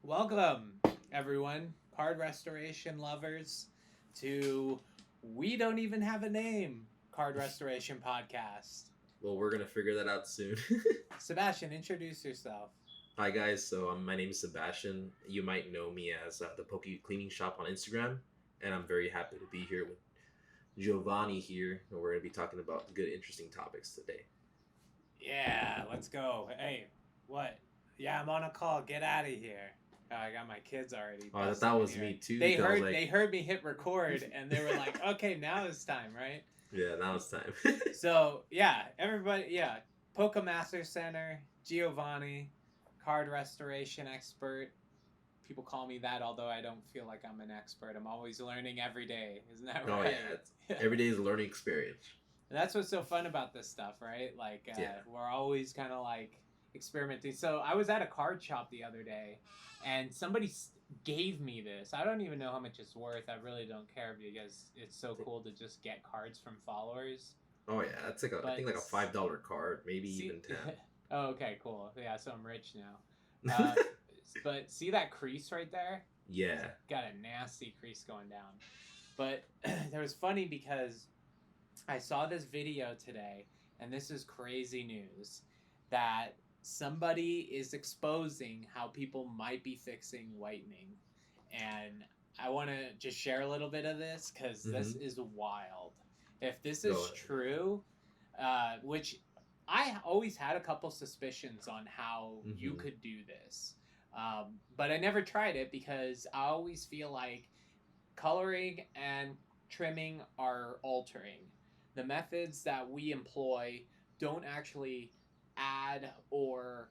Welcome, everyone, card restoration lovers, to We Don't Even Have a Name Card Restoration Podcast. Well, we're gonna figure that out soon. Sebastian, introduce yourself. Hi guys, my name is Sebastian. You might know me as the Poke Cleaning Shop on Instagram, and I'm very happy to be here with Giovanni here, and we're gonna be talking about good, interesting topics today. Yeah, let's go. Hey, what? Yeah, I'm on a call. Get out of here. I got my kids already. Oh, that was me too. They heard me hit record, and they were like, "Okay, now it's time, right?" Yeah, now it's time. So yeah, everybody, yeah, Pokemaster Center, Giovanni, card restoration expert. People call me that, although I don't feel like I'm an expert. I'm always learning every day. Isn't that right? Oh yeah, every day is a learning experience. And that's what's so fun about this stuff, right? Like, we're always kind of like experimenting. So I was at a card shop the other day, and somebody gave me this. I don't even know how much it's worth. I really don't care because it's so cool to just get cards from followers. Oh yeah, that's like I think like a $5 card, maybe even 10. Oh, okay, cool. Yeah, so I'm rich now. But see that crease right there? Yeah. It's got a nasty crease going down. But it was funny because I saw this video today, and this is crazy news, that somebody is exposing how people might be fixing whitening. And I want to just share a little bit of this because this is wild. If this is true, which I always had a couple suspicions on how you could do this. But I never tried it because I always feel like coloring and trimming are altering. The methods that we employ don't actually add or,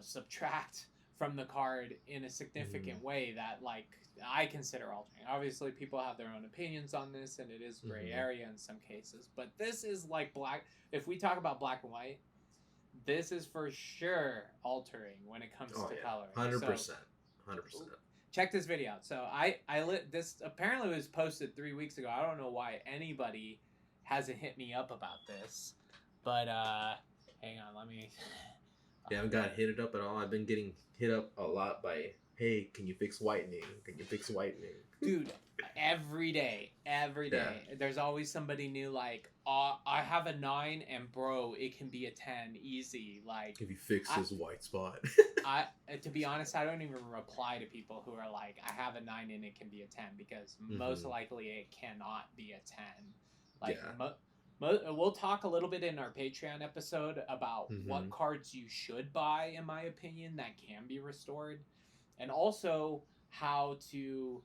subtract from the card in a significant way that, like, I consider altering. Obviously, people have their own opinions on this, and it is gray area in some cases. But this is like black. If we talk about black and white, this is for sure altering when it comes to coloring. 100%. 100%. Check this video out. So I lit this. Apparently, it was posted 3 weeks ago. I don't know why anybody hasn't hit me up about this, but hang on, let me. Yeah, I haven't got hit up at all. I've been getting hit up a lot by, "Hey, can you fix whitening? Can you fix whitening?" Dude, every day. Yeah. There's always somebody new like, I have a 9 and bro, it can be a 10 easy. Like, if you fix this white spot. To be honest, I don't even reply to people who are like, I have a 9 and it can be a 10 because most likely it cannot be a 10. Like, we'll talk a little bit in our Patreon episode about what cards you should buy, in my opinion, that can be restored, and also how to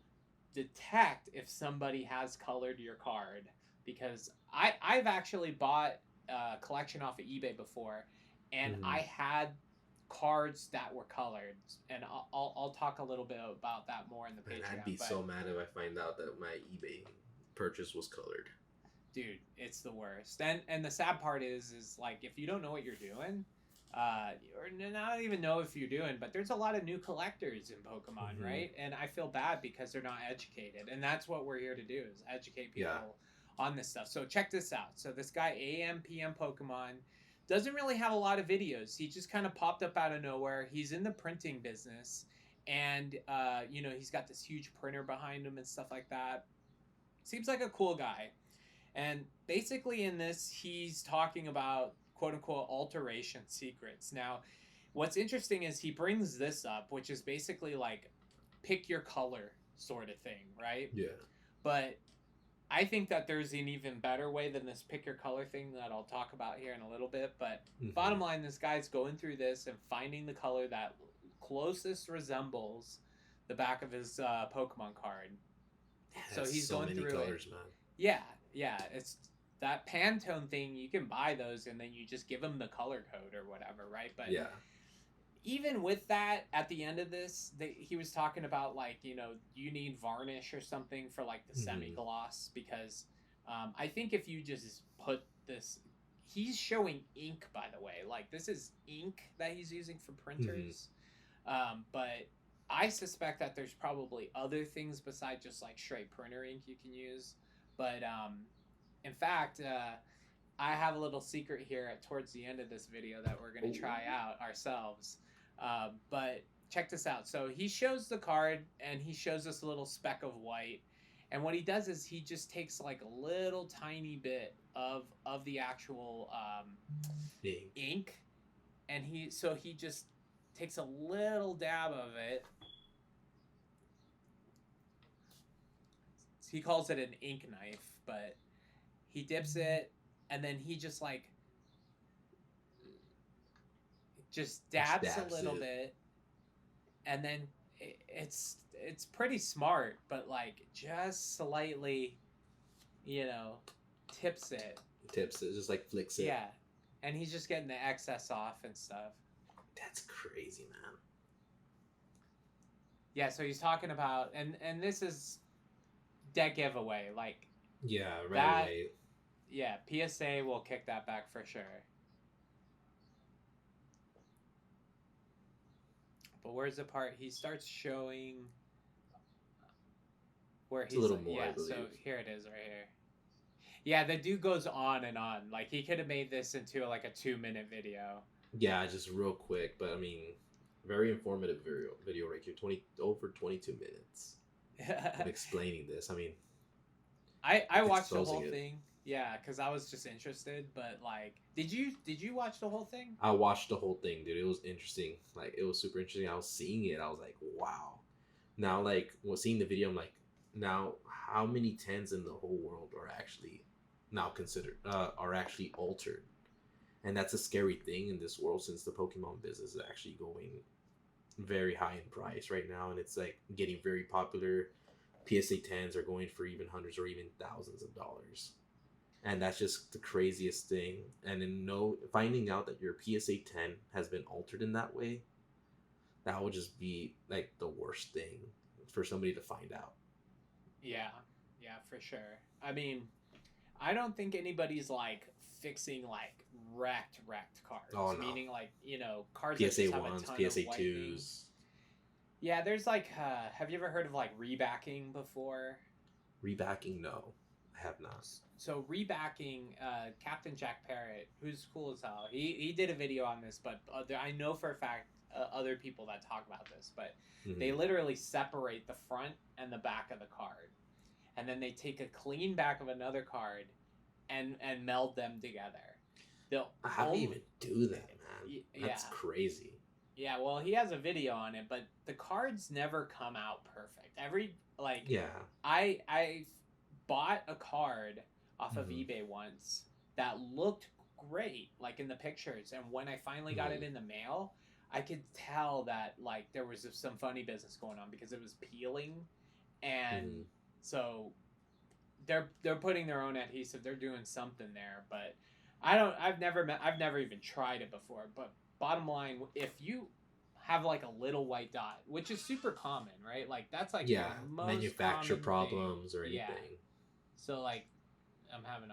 detect if somebody has colored your card, because I've actually bought a collection off of eBay before, and I had cards that were colored, and I'll talk a little bit about that more in the Patreon. I'd be so mad if I find out that my eBay purchase was colored. Dude, it's the worst. And the sad part is like, if you don't know what you're doing, or not even know if you're doing, but there's a lot of new collectors in Pokemon, right? And I feel bad because they're not educated, and that's what we're here to do, is educate people on this stuff. So check this out. So this guy, AM/PM Pokemon, doesn't really have a lot of videos. He just kind of popped up out of nowhere. He's in the printing business, and he's got this huge printer behind him and stuff like that. Seems like a cool guy. And basically in this, he's talking about quote-unquote alteration secrets. Now, what's interesting is he brings this up, which is basically like pick your color sort of thing, right? Yeah. But I think that there's an even better way than this pick your color thing that I'll talk about here in a little bit. But bottom line, this guy's going through this and finding the color that closest resembles the back of his Pokemon card. So he's so going many through colors, it. man. Yeah, it's that Pantone thing. You can buy those, and then you just give them the color code or whatever, right? But even with that, at the end of this, he was talking about, like, you need varnish or something for like the semi-gloss, because I think if you just put this, he's showing ink, by the way, like this is ink that he's using for printers, but I suspect that there's probably other things besides just like straight printer ink you can use. But in fact, I have a little secret here towards the end of this video that we're going to try out ourselves. But check this out. So he shows the card, and he shows this little speck of white. And what he does is he just takes like a little tiny bit of the actual ink, and he just takes a little dab of it. He calls it an ink knife, but he dips it, and then he just like dabs a little bit, and then it's pretty smart, but like just slightly, tips it. Just like flicks it. Yeah, and he's just getting the excess off and stuff. That's crazy, man. Yeah, so he's talking about, and this is dead giveaway, like. Yeah, right away. Yeah, PSA will kick that back for sure. But where's the part he starts showing where he's a little more, yeah, so here it is right here. Yeah, the dude goes on and on. Like, he could have made this into like a 2-minute video. Yeah, just real quick, but I mean, very informative video right here. Over 22 minutes of explaining this. I mean, I watched the whole thing. Yeah, because I was just interested. But like, did you watch the whole thing? I watched the whole thing, dude. It was interesting. Like, it was super interesting. I was seeing it. I was like, wow. Now, like, seeing the video, I'm like, now how many 10s in the whole world are actually now considered are actually altered? And that's a scary thing in this world, since the Pokemon business is actually going very high in price right now, and it's like getting very popular. PSA 10s are going for even hundreds or even thousands of dollars, and that's just the craziest thing. And then finding out that your PSA 10 has been altered in that way, that would just be like the worst thing for somebody to find out. Yeah, for sure. I mean, I don't think anybody's like fixing like wrecked cards. Oh, no. Meaning like, cards PSA that just have 1s, a ton PSA of whitening. 2s. Yeah, there's like, have you ever heard of like rebacking before? Rebacking? No, I have not. So rebacking, Captain Jack Parrott, who's cool as hell, he did a video on this, but I know for a fact other people that talk about this, but they literally separate the front and the back of the card, and then they take a clean back of another card and meld them together. How do you even do that, man? That's crazy. Yeah, well, he has a video on it, but the cards never come out perfect. I bought a card off of eBay once that looked great, like in the pictures, and when I finally got it in the mail, I could tell that like there was some funny business going on because it was peeling, and so they're putting their own adhesive. They're doing something there, but I've never even tried it before. But bottom line, if you have like a little white dot, which is super common, right? Like that's like the most manufacturer problems thing. or anything. Yeah. So like I'm having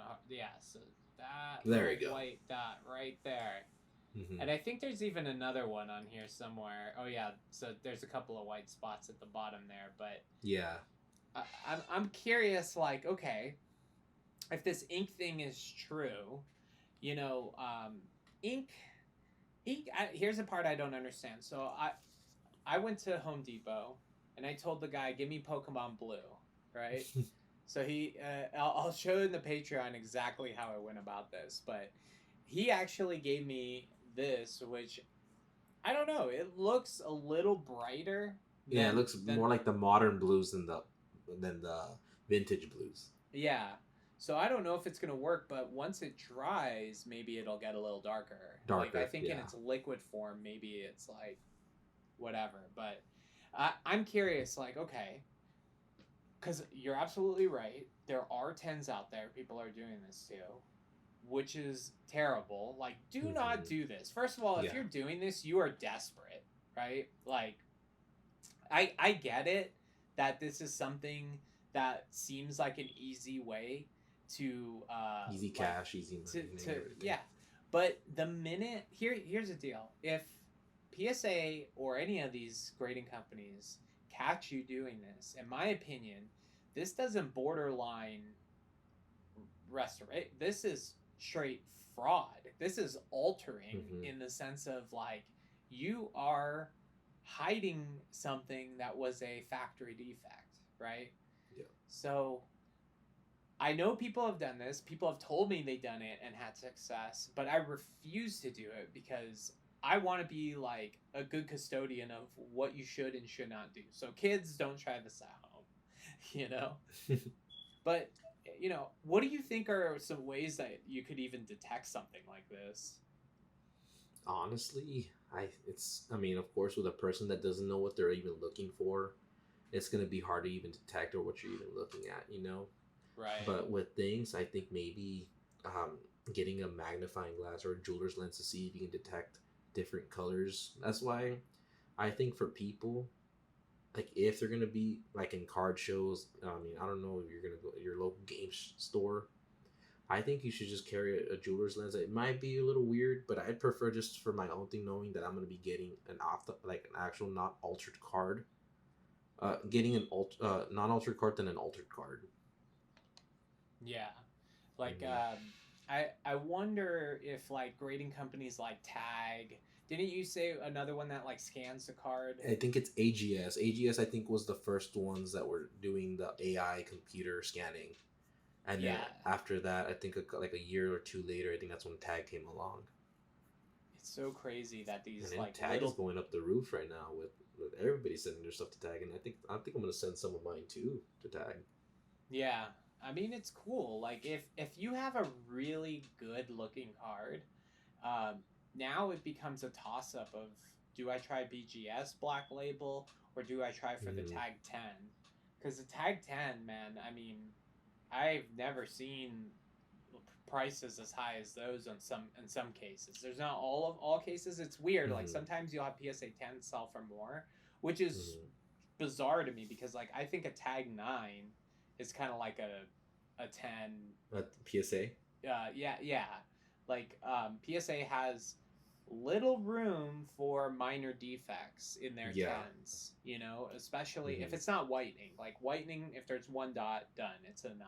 so that there you go. White dot right there. And I think there's even another one on here somewhere. Oh yeah, so there's a couple of white spots at the bottom there, but yeah, I'm curious. Like, okay, if this ink thing is true, ink. Here's the part I don't understand. So I went to Home Depot and I told the guy, "Give me Pokemon Blue," right? So I'll show in the Patreon exactly how I went about this, but he actually gave me this, which I don't know. It looks a little brighter. It looks more like the modern blues than the vintage blues. Yeah. So I don't know if it's gonna work, but once it dries, maybe it'll get a little darker. Like I think in its liquid form, maybe it's like whatever. But I'm curious. Like, okay, because you're absolutely right. There are 10s out there. People are doing this too, which is terrible. Like, do not do this. First of all, if you're doing this, you are desperate, right? Like, I get it that this is something that seems like an easy way to easy cash, easy money, yeah. But the minute here's the deal: if PSA or any of these grading companies catch you doing this, in my opinion, this doesn't borderline restore. This is straight fraud. This is altering in the sense of like you are hiding something that was a factory defect, right? Yeah. So I know people have done this. People have told me they've done it and had success, but I refuse to do it because I want to be like a good custodian of what you should and should not do. So kids, don't try this at home, you know? But, what do you think are some ways that you could even detect something like this? Honestly, I mean, of course, with a person that doesn't know what they're even looking for, it's gonna be hard to even detect or what you're even looking at, you know. Right. But with things, I think maybe um, getting a magnifying glass or a jeweler's lens to see if you can detect different colors. That's why I think for people, like if they're gonna be like in card shows, I mean, I don't know if you're gonna go to your local store. I think you should just carry a jeweler's lens. It might be a little weird, but I'd prefer just for my own thing, knowing that I'm gonna be getting like an actual not altered card. Getting an non altered card than an altered card. Yeah. Like, Hmm. I wonder if like grading companies like Tag, didn't you say another one that like scans the card? I think it's AGS. AGS, I think, was the first ones that were doing the AI computer scanning, and then Yeah. after that, I think like a year or two later, I think that's when Tag came along. It's so crazy that And these then like Tag is little. going up the roof right now with everybody sending their stuff to Tag, and I think I'm gonna send some of mine too to Tag. Yeah. I mean, it's cool. Like if you have a really good looking card, um, now it becomes a toss up of, do I try BGS Black Label or do I try for the Mm-hmm. Tag 10? Because the Tag 10, man, I mean, I've never seen prices as high as those in some cases. There's not all cases. It's weird. Like Mm-hmm. sometimes you'll have PSA 10 sell for more, which is Mm-hmm. bizarre to me because like I think a Tag 9 is kind of like a 10. PSA. Yeah, yeah. Like PSA has little room for minor defects in their Yeah. tens, especially if Mm-hmm. it's not whitening. Like whitening, if there's one dot, done, it's a 9.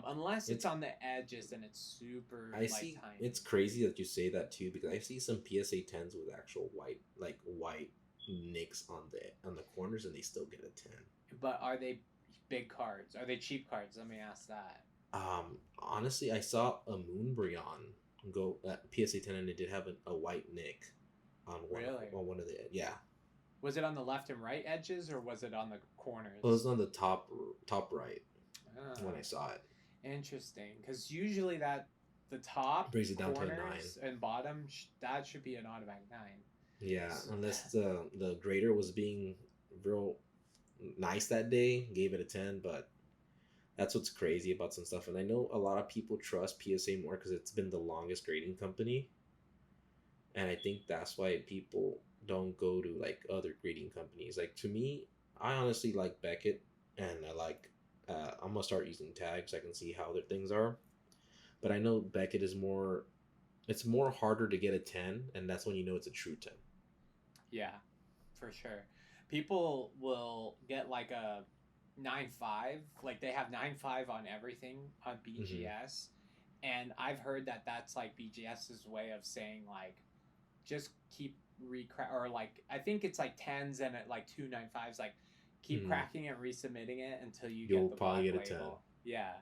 Unless it's It's on the edges and it's super I like see. tiny. It's crazy that you say that too because I see some PSA tens with actual white nicks on the corners, and they still get a 10. But are they big cards? Are they cheap cards? Let me ask that. Honestly, I saw a Moonbryon go at PSA 10, and it did have a white nick Really? on one of the yeah. Was it on the left and right edges or was it on the It was corners? on the top right when I Ah. saw it. Interesting, because usually the It top brings it down to a 9. corners and bottom that should be an automatic 9. Yeah, unless the grader was being real nice that day, gave it a 10, but that's what's crazy about some stuff. And I know a lot of people trust PSA more because it's been the longest grading company. And I think that's why people don't go to like other grading companies. Like to me, I honestly like Beckett, and I'm gonna start using tags so I can see how their things are. But I know Beckett is more. It's more harder to get a 10, and that's when you know it's a true 10. Yeah, for sure. People will get like a 9.5, like they have 9.5 on everything on Mm-hmm. BGS, and I've heard that that's like BGS's way of saying like just keep or like I think it's like tens and at like 2.95s, like keep Mm-hmm. cracking it, resubmitting it until you get You'll the probably black get a 10. label. Yeah,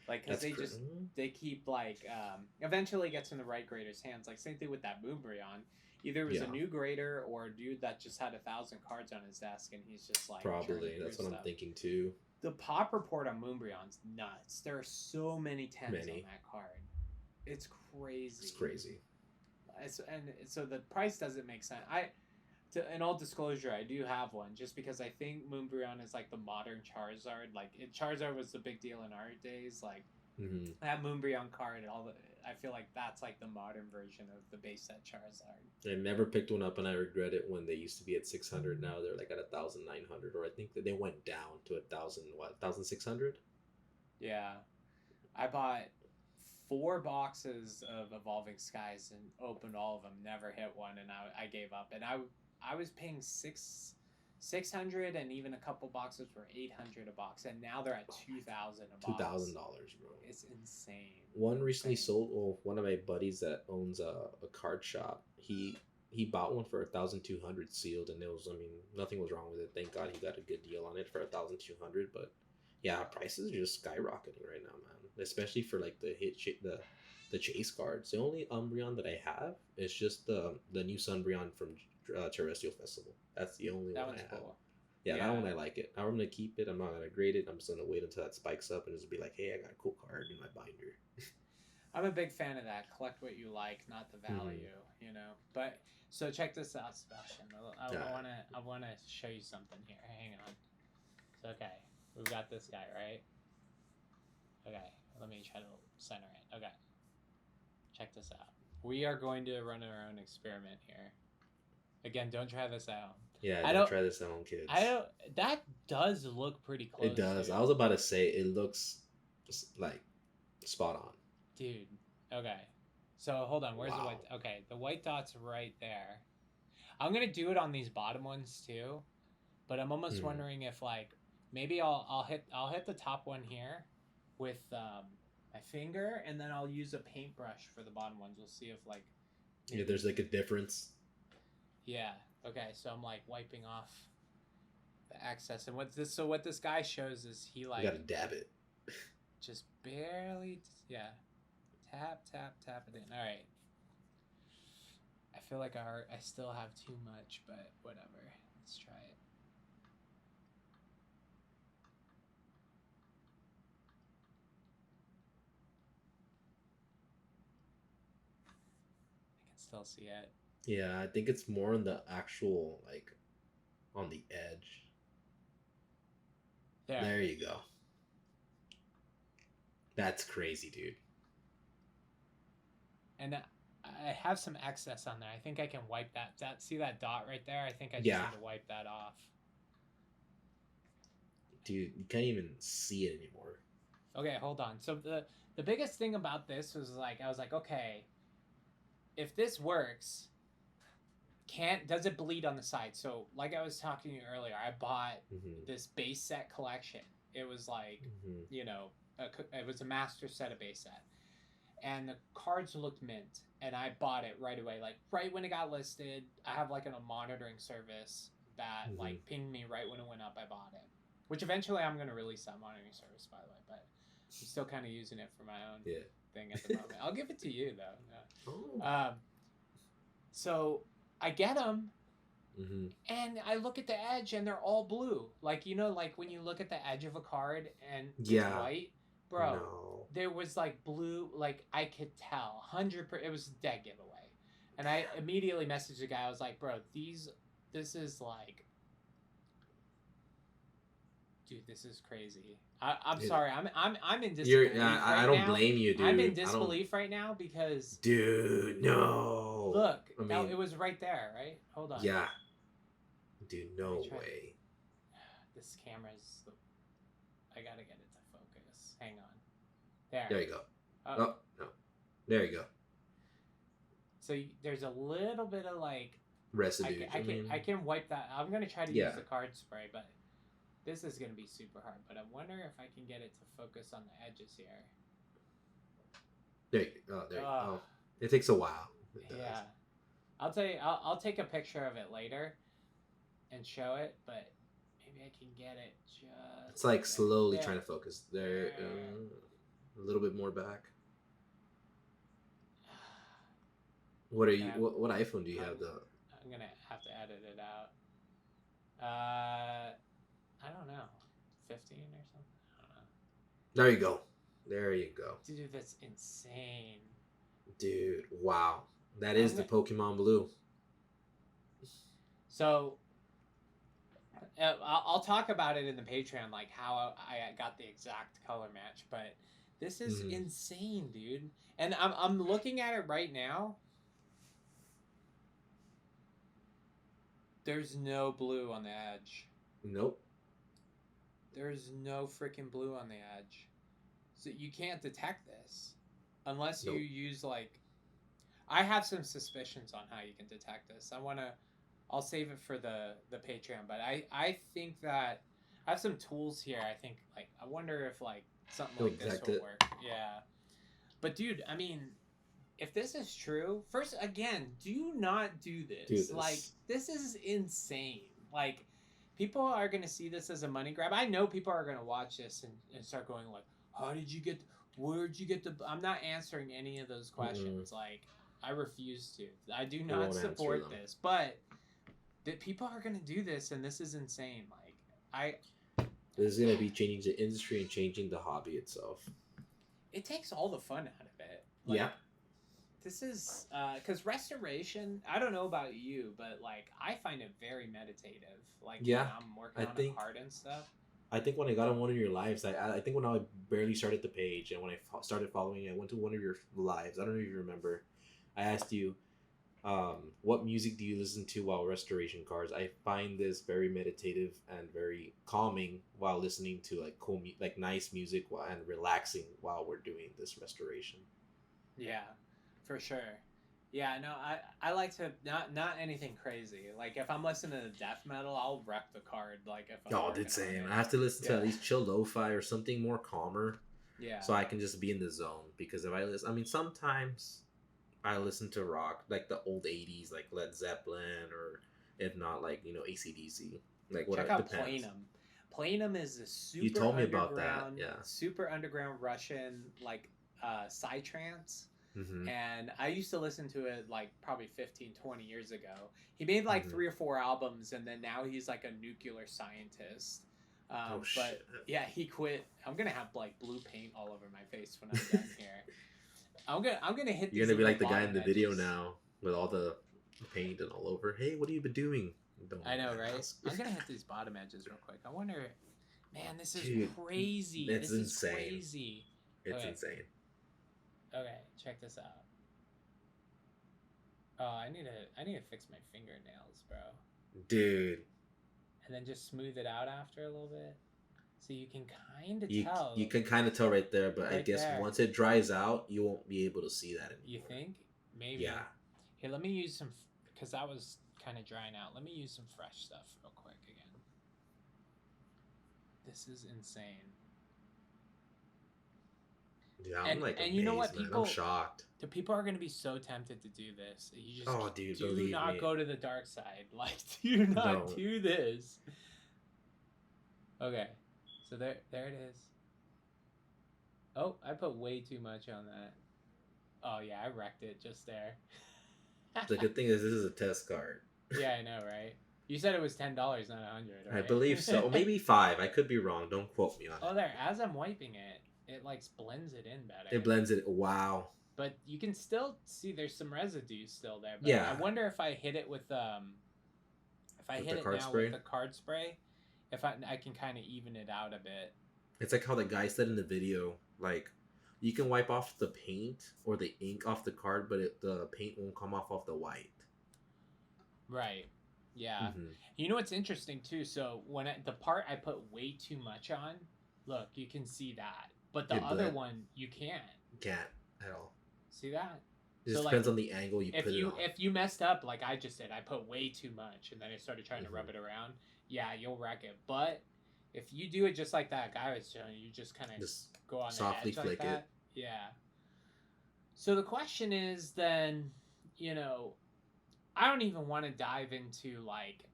like because That's crazy. they keep like eventually gets in the right grader's hands. Like same thing with that Moonbryon. Either it was a Yeah, new grader or a dude that just had 1,000 cards on his desk and he's just like churning probably. through That's what I'm stuff. thinking too. The pop report on Moonbryon's nuts. There are so many tens on Many. that card. It's It's crazy. crazy. And so the price doesn't make sense. In all disclosure, I do have one just because I think Moonbryon is like the modern Charizard. Like Charizard was the big deal in our days. Like Mm-hmm. that Moonbryon card and I feel like that's like the modern version of the base set Charizard. I never picked one up, and I regret it when they used to be at 600. Now they're like at 1,900, or I think that they went down to 1,600. Yeah, I bought 4 boxes of Evolving Skies and opened all of them. Never hit one, and I gave up. And I was paying 600, and even a couple boxes were 800 a box, and now they're at 2,000 a box. $2,000, bro. It's insane. One recently Insane. sold. Well, one of my buddies that owns a card shop. he bought one for 1,200 sealed, and it was, I mean, nothing was wrong with it. Thank God he got a good deal on it for 1,200. But yeah, prices are just skyrocketing right now, man. Especially for like the chase cards. The only Umbreon that I have is just the new Sunbreon from Terrestrial Festival. That's the only That one one's I have. cool. Yeah, Yeah. that one I like it. I'm gonna keep it. I'm not gonna grade it. I'm just gonna wait until that spikes up and just be like, hey, I got a cool card in my binder. I'm a big fan of that. Collect what you like, not the Mm-hmm. value, you know. But so check this out, Sebastian. I Uh, wanna show you something here. Hang on. So, okay, we've got this guy, right? Okay, let me try to center it. Okay, check this out. We are going to run our own experiment here. Again, don't try this out. yeah, I don't don't. try this on kids. I don't. That does look pretty close. It does. Dude. I was about to say it looks like spot on. Dude. Okay. So hold on. Where's the Wow. white? Okay, the white dot's right there. I'm gonna do it on these bottom ones too, but I'm almost wondering if like maybe I'll hit the top one here with my finger, and then I'll use a paintbrush for the bottom ones. We'll see if like Yeah, there's like a difference. yeah. Okay, so I'm like wiping off the excess, and what this guy shows is he like You gotta dab it. just barely tap it in. All right. I feel like I still have too much, but whatever. Let's try it. I can still see it. Yeah, I think it's more on the actual, like, on the edge. There you go. That's crazy, dude. And I have some excess on there. I think I can wipe that. See that dot right there? I think I just Yeah. need to wipe that off. Dude, you can't even see it anymore. Okay, hold on. So the biggest thing about this was like I was like, okay, if this works, does it bleed on the side? So like I was talking to you earlier, I bought this base set collection. It was like you know, it was a master set of base set, and the cards looked mint, and I bought it right away, like right when it got listed. I have like a monitoring service that like pinged me right when it went up. I bought it, which eventually I'm gonna release that monitoring service, by the way, but I'm still kind of using it for my own thing at the moment. I'll give it to you though. Oh. So I get them, and I look at the edge, and they're all blue. Like you know, like when you look at the edge of a card and it's white, bro. No. There was like blue, like I could tell 100%. It was a dead giveaway, and I immediately messaged the guy. I was like, bro, this is like. Dude, this is crazy. I'm sorry. I'm in disbelief. I don't blame you, dude. I'm in disbelief right now because. Dude, no. Look, it was right there, right? Hold on. Yeah. Dude, no way. This camera's. I gotta get it to focus. Hang on. There. There you go. Oh no. There you go. So there's a little bit of like residue. I can wipe that. I'm gonna try to use the card spray, but. This is going to be super hard, but I wonder if I can get it to focus on the edges here. There you go. There you go. Oh, it takes a while. Yeah. I'll tell you, I'll take a picture of it later and show it, but maybe I can get it just... It's like slowly trying to focus. There, a little bit more back. What are you? What iPhone do you have, though? I'm going to have to edit it out. I don't know, 15 or something. I don't know. There you go. There you go. Dude, that's insane. Dude, wow. That is the Pokemon Blue. So, I'll talk about it in the Patreon, like how I got the exact color match. But this is insane, dude. And I'm looking at it right now. There's no blue on the edge. Nope. There's no freaking blue on the edge. So you can't detect this unless you use like... I have some suspicions on how you can detect this. I'll save it for the Patreon, but I think that I have some tools here. I think like I wonder if like something like this will work. Yeah. But dude, I mean, if this is true, first again, do not do this. Do this. Like, this is insane. Like, people are gonna see this as a money grab. I know people are gonna watch this and start going like, "How did you get? Where'd you get the?" I'm not answering any of those questions. Like, I refuse to. I do not won't support answer them. this. But that people are gonna do this, and this is insane. Like, This is gonna be changing the industry and changing the hobby itself. it takes all the fun out of it. Like, Yeah. This is because restoration. I don't know about you, but like I find it very meditative. Like Yeah, when I'm working I on think- a card and stuff. I think when I got on one of your lives, I think when I barely started the page and when I started following you, I went to one of your lives. I don't know if you remember. I asked you, what music do you listen to while restoration cards? I find this very meditative and very calming while listening to like cool, like nice music and relaxing while we're doing this restoration. Yeah, for sure. Yeah, no, I like to not anything crazy. Like if I'm listening to death metal, I'll wreck the card. Like if I'm Oh, working dude, on same. it. I have to listen to Yeah. at least chill lo-fi or something more calmer, Yeah. so I can just be in the zone. Because if I listen, I mean, sometimes I listen to rock, like the old '80s, like Led Zeppelin, or if not, like AC/DC. Like what? Check out Depends. Planum. Planum is a super You told me about that, underground, yeah. super underground Russian like psytrance. Mm-hmm. And I used to listen to it like probably 15, 20 years ago. He made like Mhm. 3 or 4 albums, and then now he's like a nuclear scientist. Oh, But shit. yeah, he quit. I'm gonna have like blue paint all over my face when I'm done here. I'm gonna hit. You're these gonna be little like the guy in bottom the video edges. now with all the paint and all over. Hey, what have you been doing? Don't I know, right? ask. I'm gonna hit these bottom edges real quick. I wonder. Man, this is Dude, crazy. it's This insane. is crazy. It's Okay. insane. Okay, check this out. Oh, I need to fix my fingernails, bro. Dude, And then just smooth it out after a little bit, so you can kind of you tell. you can kind of tell right there, but I Right guess there. once it dries out, you won't be able to see that anymore. You think? Maybe. Yeah. Here, let me use some, because that was kind of drying out. Let me use some fresh stuff real quick again. This is insane. Yeah, I'm And- like and you know what, amazed, man. people- I'm shocked. The people are going to be so tempted to do this. You just Oh, dude, do believe not me. go to the dark side. Like, do not Don't. do this. Okay, so there it is. Oh, I put way too much on that. Oh yeah, I wrecked it just there. The good thing is this is a test card. Yeah, I know, right? You said it was $10, not $100. I Right? believe so. Or maybe 5. I could be wrong. Don't quote me on Oh, it. there. As I'm wiping it, it like blends it in better. It blends it. Wow. But you can still see there's some residue still there. But Yeah. I wonder if I hit it with if I With hit the it card now spray? with the card spray, if I can kind of even it out a bit. It's like how the guy said in the video, like, you can wipe off the paint or the ink off the card, but the paint won't come off the white. Right. Yeah. Mhm. You know what's interesting too? So when the part I put way too much on, look, you can see that. But the It other bled. one, you can't. Can't at all. See that? It just So, like, depends on the angle you If put it on. if you messed up like I just did, I put way too much and then I started trying to rub Mhm. it around. Yeah, you'll wreck it. But if you do it just like that guy was showing you, just kind of Just go on softly the edge flick like that. Yeah. So the question is then, I don't even want to dive into like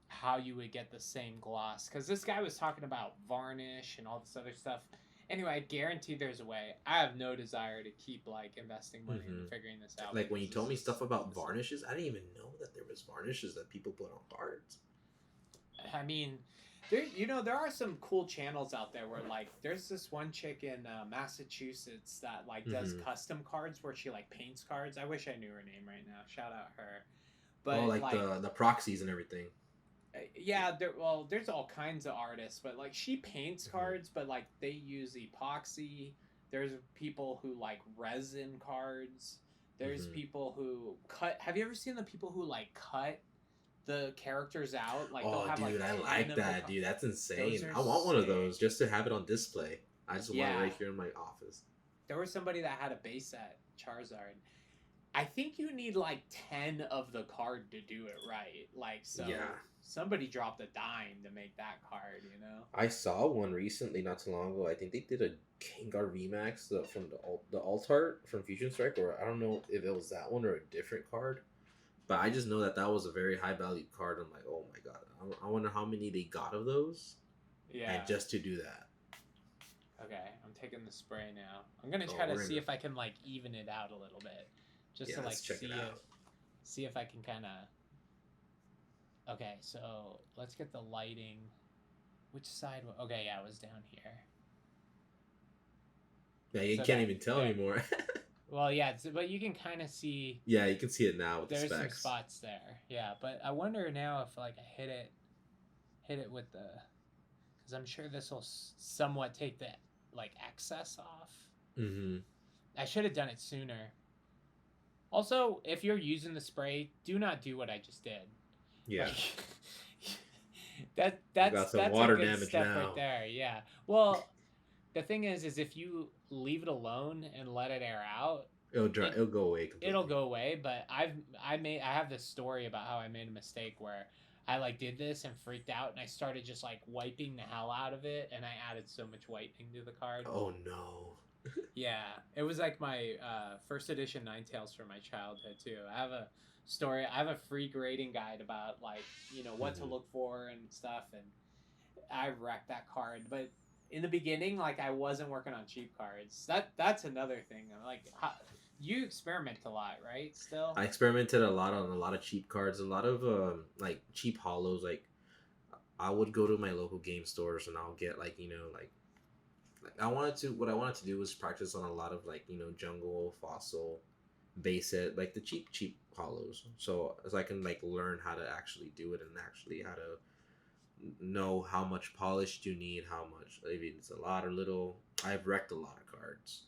how you would get the same gloss because this guy was talking about varnish and all this other stuff. Anyway, I guarantee there's a way. I have no desire to keep like investing money into Mhm. figuring this out. Like when you because told me this is- stuff about this is- varnishes, I didn't even know that there was varnishes that people put on cards. I mean, there are some cool channels out there where like there's this one chick in Massachusetts that like does Mhm. custom cards where she like paints cards. I wish I knew her name right now. Shout out her. But Oh, like the proxies and everything. yeah, there's all kinds of artists, but like she paints Mhm. cards, but like they use epoxy. There's people who like resin cards. There's Mhm. people who cut. Have you ever seen the people who like cut the characters out? Like they'll Oh, have dude, like I a like linable that, co- dude. That's insane. are I want one of sick. those just to have it on display. I just want Yeah. it right here in my office. There was somebody that had a base set Charizard. I think you need like 10 of the card to do it right. Like, so Yeah. somebody dropped a dime to make that card, you know? I saw one recently, not too long ago. I think they did a Gengar VMAX from the Altart from Fusion Strike, or I don't know if it was that one or a different card. But I just know that that was a very high value card. I'm like, oh my god, I wonder how many they got of those, Yeah. and just to do that. Okay, I'm taking the spray now. I'm gonna Oh, try to we're see gonna- if I can like even it out a little bit, just Yeah, to like let's check it out. see if I can kind of. Okay, so let's get the lighting. Which side? Okay, yeah, it was down here. Yeah, you So can't that- even tell there. anymore. Well, yeah, but you can kind of see. Yeah, you can see it now with the There's some specs. spots there. Yeah, but I wonder now if like I hit it with the, because I'm sure this will somewhat take the like excess off. Mm-hmm. I should have done it sooner. Also, if you're using the spray, do not do what I just did. Yeah. Like, got that's some a water good damage step now. right there. Yeah. Well, the thing is if you leave it alone and let it air out, It'll dry. It'll go away completely. it'll go away. But I have this story about how I made a mistake where I like did this and freaked out and I started just like wiping the hell out of it and I added so much whitening to the card. Oh no. Yeah, it was like my first edition Ninetales from my childhood too. I have a story. I have a free grading guide about like what to look for and stuff, and I wrecked that card. But in the beginning, like I wasn't working on cheap cards. That's another thing. Like you experiment a lot, right? Still, I experimented a lot on a lot of cheap cards, a lot of like cheap hollows. Like I would go to my local game stores and I'll get like what I wanted to do was practice on a lot of like jungle fossil base set, like the cheap hollows, so as I can like learn how to actually do it and actually how to know how much polish you need, how much, maybe it's a lot or little. I've wrecked a lot of cards,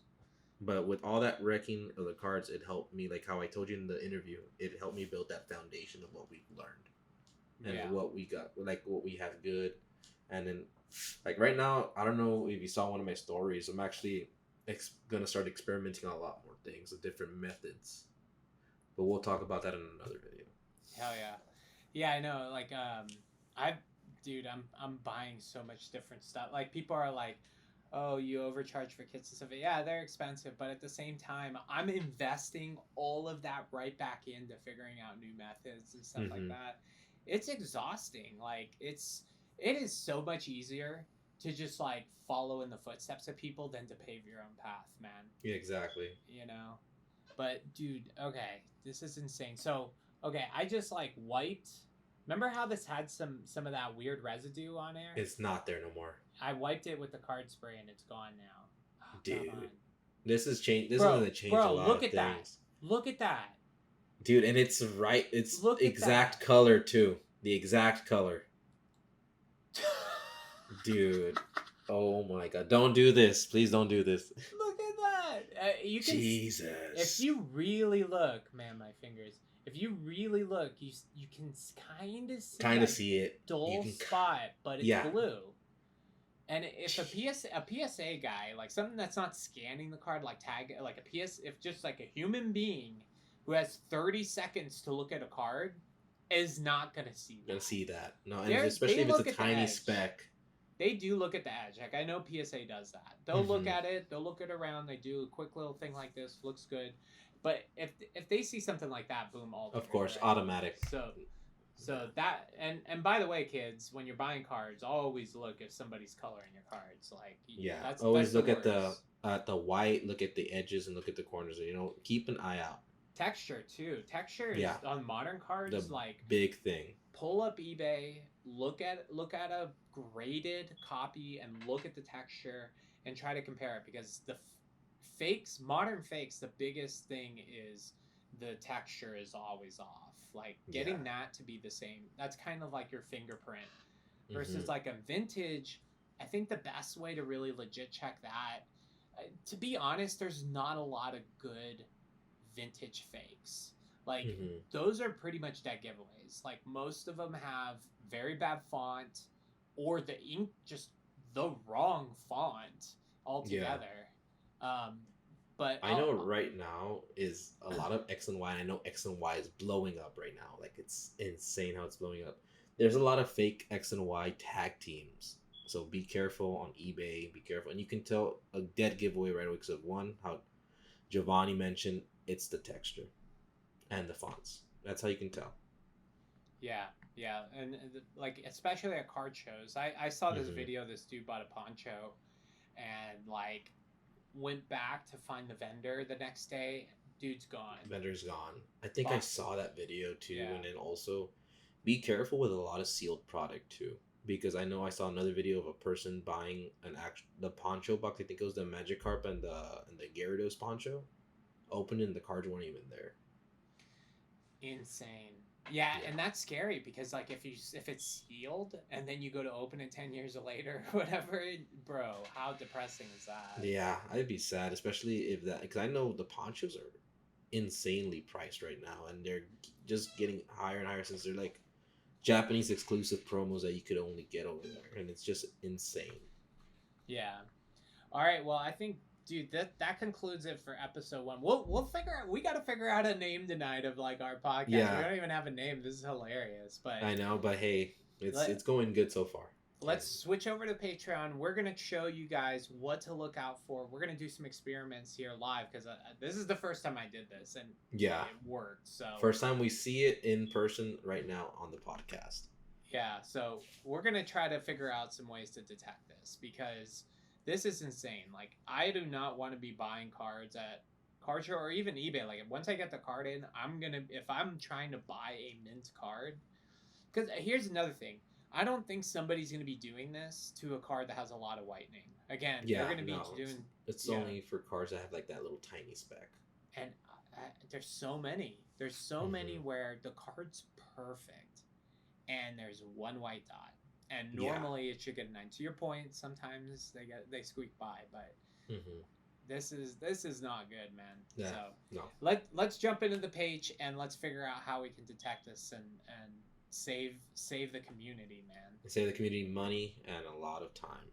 but with all that wrecking of the cards, it helped me, like how I told you in the interview, it helped me build that foundation of what we've learned and what we got, like what we have good. And then like right now, I don't know if you saw one of my stories, I'm actually gonna start experimenting on a lot more things with different methods, but we'll talk about that in another video. Hell yeah, yeah. I know. Like I'm buying so much different stuff. Like people are like, oh, you overcharge for kits and stuff. Yeah, they're expensive, but at the same time, I'm investing all of that right back into figuring out new methods and stuff like that. It's exhausting. Like it is so much easier to just like follow in the footsteps of people than to pave your own path, man. Yeah, exactly. But dude, okay, this is insane. So okay, I just like wiped. Remember how this had some of that weird residue on there? It's not there no more. I wiped it with the card spray and it's gone now. Oh, dude, this is change. This bro, is gonna change bro, a lot look of at things. that. Look at that. Dude, and it's right. It's Look at exact that. color too. The exact color. Dude, oh my god! Don't do this, please. Don't do this. Look at that. You can. Jesus. If you really look, man, my fingers. If you really look, you can kind of see it. dull spot, but it's blue. And if a PSA guy, like something that's not scanning the card, like tag, like if just like a human being who has 30 seconds to look at a card, is not gonna see that. No, and especially if it's a tiny speck. They do look at the edge. Like I know PSA does that. They'll look at it. They'll look it around. They do a quick little thing like this. Looks good. But if they see something like that, boom, all. Of course, right? Automatic. So that and by the way, kids, when you're buying cards, always look if somebody's coloring your cards. Like always look at the white, look at the edges, and look at the corners. Keep an eye out. Texture too. Texture is on modern cards the like big thing. Pull up eBay, look at a graded copy, and look at the texture and try to compare it, because the modern fakes, the biggest thing is the texture is always off. Like getting that to be the same, that's kind of like your fingerprint versus like a vintage. I think the best way to really legit check that, to be honest, there's not a lot of good vintage fakes. Like those are pretty much dead giveaways. Like most of them have very bad font, or the ink just the wrong font altogether. But I know right now is a lot of X and Y. And I know X and Y is blowing up right now. Like it's insane how it's blowing up. There's a lot of fake X and Y tag teams. So be careful on eBay. Be careful, and you can tell a dead giveaway right away because of one how Giovanni mentioned it's the texture and the fonts. That's how you can tell. Yeah, yeah, and like especially at card shows, I saw this Mhm. video. This dude bought a poncho, and like went back to find the vendor the next day. Dude's gone. Vendor's gone. I think I Fuck. saw that video too, Yeah. and then also be careful with a lot of sealed product too, because I know I saw another video of a person buying the poncho box. I think it was the Magikarp and the Gyarados poncho. Opening the cards weren't even there. Insane. Yeah, Yeah. and that's scary because like if it's sealed and then you go to open it 10 years later or whatever, bro, how depressing is that? Yeah, I'd be sad, especially if that, because I know the ponchos are insanely priced right now, and they're just getting higher and higher since they're like Japanese exclusive promos that you could only get over there, and it's just insane. Yeah. All right, well, I think dude, that concludes it for episode 1. We'll figure out. We got to figure out a name tonight of like our podcast. Yeah. We don't even have a name. This is hilarious, but I know, but hey, it's going good so far. let's switch over to Patreon. We're gonna show you guys what to look out for. We're gonna do some experiments here live because this is the first time I did this, and Yeah, it worked. So first time we see it in person right now on the podcast. yeah, so we're gonna try to figure out some ways to detect this because this is insane. Like, I do not want to be buying cards at card show or even eBay. Like, once I get the card in, if I'm trying to buy a mint card, because here's another thing. I don't think somebody's going to be doing this to a card that has a lot of whitening. Again, Yeah, they're going to be doing... It's yeah. only for cards that have like that little tiny speck. And there's so many. There's so many where the card's perfect and there's one white dot. And normally it should get a 9. To your point, sometimes they squeak by, but this is not good, man. Yeah, so no. let's jump into the page and let's figure out how we can detect this and save the community, man. Save the community money and a lot of time.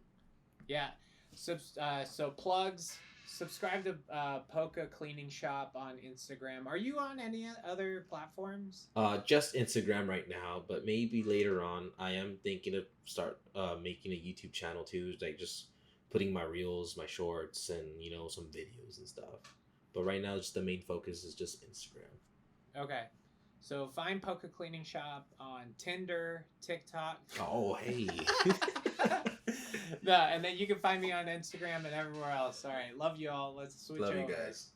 Yeah. So plugs. Subscribe to Polka Cleaning Shop on Instagram. Are you on any other platforms? Just Instagram right now, but maybe later on I am thinking of start making a YouTube channel too, like just putting my reels, my shorts, and some videos and stuff. But right now, just the main focus is just Instagram. Okay. So find Polka Cleaning Shop on Tinder, TikTok. Oh, hey. No, and then you can find me on Instagram and everywhere else. All right. Love you all. Let's switch over. Love you guys.